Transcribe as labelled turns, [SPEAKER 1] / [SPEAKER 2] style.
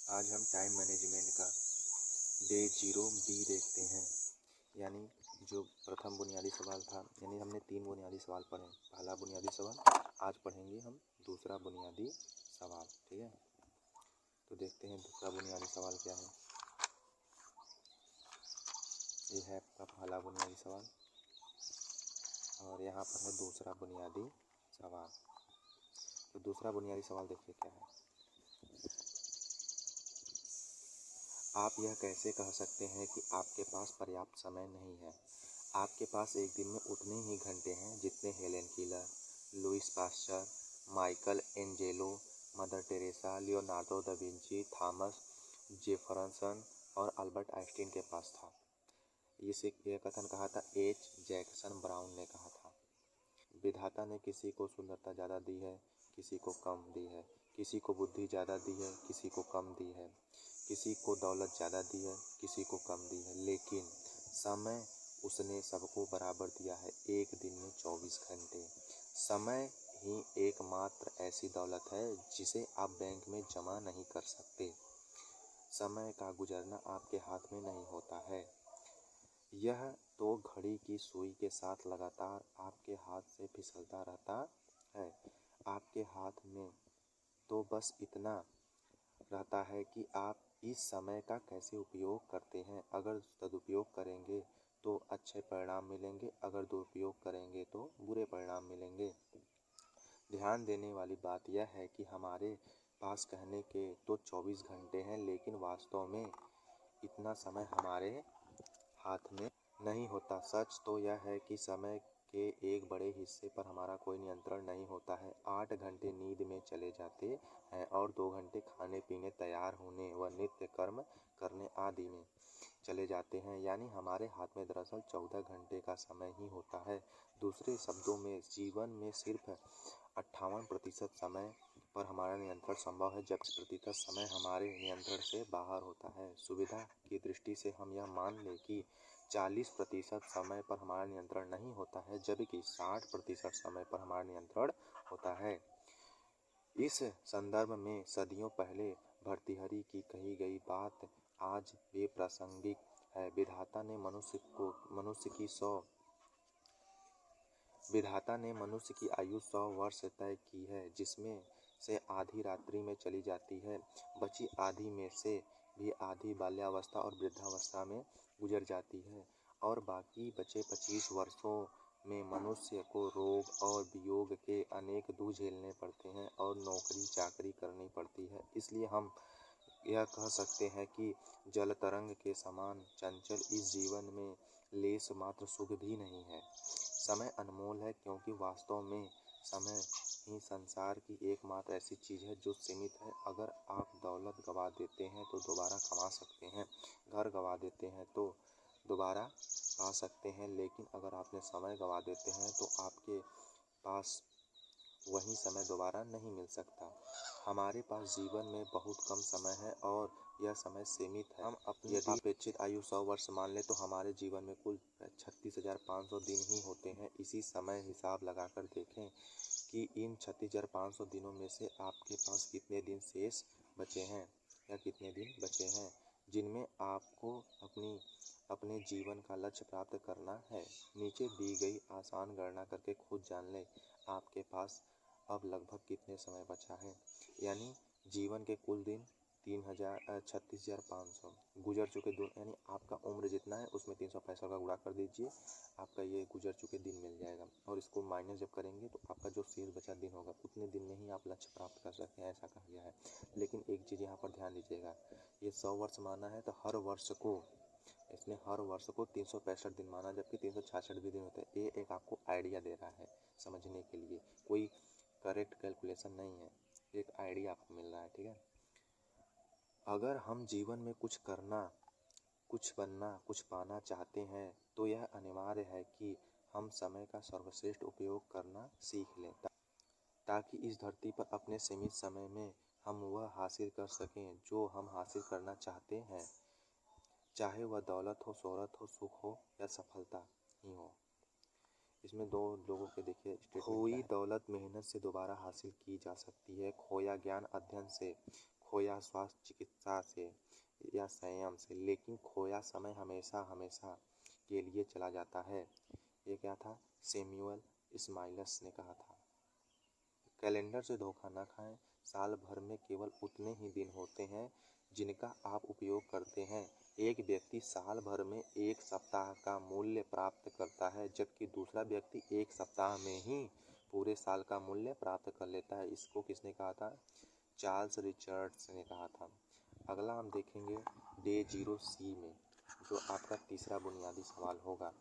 [SPEAKER 1] आज हम time management का डे 0B देखते हैं। यानी जो प्रथम बुनियादी सवाल था, यानी हमने 3 बुनियादी सवाल पढ़े। पहला बुनियादी सवाल, आज पढ़ेंगे हम दूसरा बुनियादी सवाल। ठीक है, तो देखते हैं दूसरा बुनियादी सवाल क्या है। ये है आपका पहला बुनियादी सवाल और यहाँ पर है दूसरा बुनियादी सवाल। तो दूसरा बुनियादी सवाल देखिए क्या है। आप यह कैसे कह सकते हैं कि आपके पास पर्याप्त समय नहीं है? आपके पास एक दिन में उतने ही घंटे हैं जितने Helen Keller, Louis Pasteur, Michelangelo, Mother Teresa, Leonardo da Vinci, Thomas Jefferson और अल्बर्ट आइंस्टीन के पास था। यह कथन कहा था एच जैक्सन ब्राउन ने कहा था। विधाता ने किसी को सुंदरता ज़्यादा दी है, किसी को कम दी है, किसी को बुद्धि ज़्यादा दी है, किसी को कम दी है, किसी को दौलत ज़्यादा दी है, किसी को कम दी है, लेकिन समय उसने सबको बराबर दिया है। एक दिन में 24 घंटे। समय ही एकमात्र ऐसी दौलत है जिसे आप बैंक में जमा नहीं कर सकते। समय का गुजरना आपके हाथ में नहीं होता है। यह तो घड़ी की सुई के साथ लगातार आपके हाथ से फिसलता रहता है। आपके हाथ में तो बस इतना रहता है कि आप इस समय का कैसे उपयोग करते हैं। अगर सदुपयोग करेंगे तो अच्छे परिणाम मिलेंगे, अगर दुरुपयोग करेंगे तो बुरे परिणाम मिलेंगे। ध्यान देने वाली बात यह है कि हमारे पास कहने के तो 24 घंटे हैं, लेकिन वास्तव में इतना समय हमारे हाथ में नहीं होता। सच तो यह है कि समय के एक बड़े हिस्से पर हमारा कोई नियंत्रण नहीं होता है। 8 घंटे नींद में चले जाते हैं और 2 घंटे खाने पीने, तैयार होने व नित्य कर्म करने आदि में चले जाते हैं। यानी हमारे हाथ में दरअसल 14 घंटे का समय ही होता है। दूसरे शब्दों में जीवन में सिर्फ 58% समय पर हमारा नियंत्रण संभव है, जबकि प्रतिशत समय हमारे नियंत्रण से बाहर होता है। सुविधा की दृष्टि से हम यह मान लें कि 40% समय पर हमारा नियंत्रण नहीं होता है, जबकि 60% समय पर हमारा नियंत्रण होता है। इस संदर्भ में सदियों पहले भर्तृहरि की कही गई बात आज भी प्रासंगिक है। विधाता ने मनुष्य की आयु 100 वर्ष तय की है, जिसमें से आधी रात्रि में चली जाती है। बची आधी में से भी आधी बाल्यावस्था और वृद्धावस्था में गुजर जाती है और बाकी बचे 25 वर्षों में मनुष्य को रोग और वियोग के अनेक दुख झेलने पड़ते हैं और नौकरी चाकरी करनी पड़ती है। इसलिए हम यह कह सकते हैं कि जल तरंग के समान चंचल इस जीवन में लेश मात्र सुख भी नहीं है। समय अनमोल है, क्योंकि वास्तव में समय ही संसार की एकमात्र ऐसी चीज़ है जो सीमित है। अगर आप दौलत गंवा देते हैं तो दोबारा कमा सकते हैं, घर गंवा देते हैं तो दोबारा पा सकते हैं, लेकिन अगर आपने समय गंवा देते हैं तो आपके पास वही समय दोबारा नहीं मिल सकता। हमारे पास जीवन में बहुत कम समय है और यह समय सीमित है। हम अपनी अपेक्षित आयु 100 वर्ष मान लें तो हमारे जीवन में कुल 36,500 दिन ही होते हैं। इसी समय हिसाब लगाकर देखें कि इन 36,500 दिनों में से आपके पास कितने दिन शेष बचे हैं या कितने दिन बचे हैं जिनमें आपको अपने जीवन का लक्ष्य प्राप्त करना है। नीचे दी गई आसान गणना करके खुद जान लें आपके पास अब लगभग कितने समय बचा है। यानी जीवन के कुल दिन 36,500 गुजर चुके दिन, यानी आपका उम्र जितना है उसमें 365 का गुणा कर दीजिए, आपका ये गुजर चुके दिन मिल जाएगा। और इसको माइनस जब करेंगे तो आपका जो शेष बचा दिन होगा उतने दिन में ही आप लक्ष्य प्राप्त कर सकते हैं, ऐसा कहा गया है। लेकिन एक चीज़ यहाँ पर ध्यान दीजिएगा, ये 100 वर्ष माना है तो हर वर्ष को 365 दिन माना, जबकि 366 भी दिन होते हैं। ये एक आपको आइडिया दे रहा है समझने के लिए, कोई करेक्ट कैलकुलेशन नहीं है, एक आइडिया आपको मिल रहा है। ठीक है, अगर हम जीवन में कुछ करना, कुछ बनना, कुछ पाना चाहते हैं तो यह अनिवार्य है कि हम समय का सर्वश्रेष्ठ उपयोग करना सीख लें, ताकि इस धरती पर अपने सीमित समय में हम वह हासिल कर सकें जो हम हासिल करना चाहते हैं, चाहे वह दौलत हो, शोहरत हो, सुख हो या सफलता ही हो। इसमें 2 लोगों के देखिए स्टेटमेंट। खोई दौलत मेहनत से दोबारा हासिल की जा सकती है, खोया ज्ञान अध्ययन से, खोया स्वास्थ्य चिकित्सा से या संयम से, लेकिन खोया समय हमेशा हमेशा के लिए चला जाता है। ये क्या था? सैमुअल स्माइल्स ने कहा था। कैलेंडर से धोखा न खाएं। साल भर में केवल उतने ही दिन होते हैं जिनका आप उपयोग करते हैं। एक व्यक्ति साल भर में एक सप्ताह का मूल्य प्राप्त करता है, जबकि दूसरा व्यक्ति एक सप्ताह में ही पूरे साल का मूल्य प्राप्त कर लेता है। इसको किसने कहा था? चार्ल्स रिचर्ड्स ने कहा था। अगला हम देखेंगे डे 0 सी में, जो आपका तीसरा बुनियादी सवाल होगा।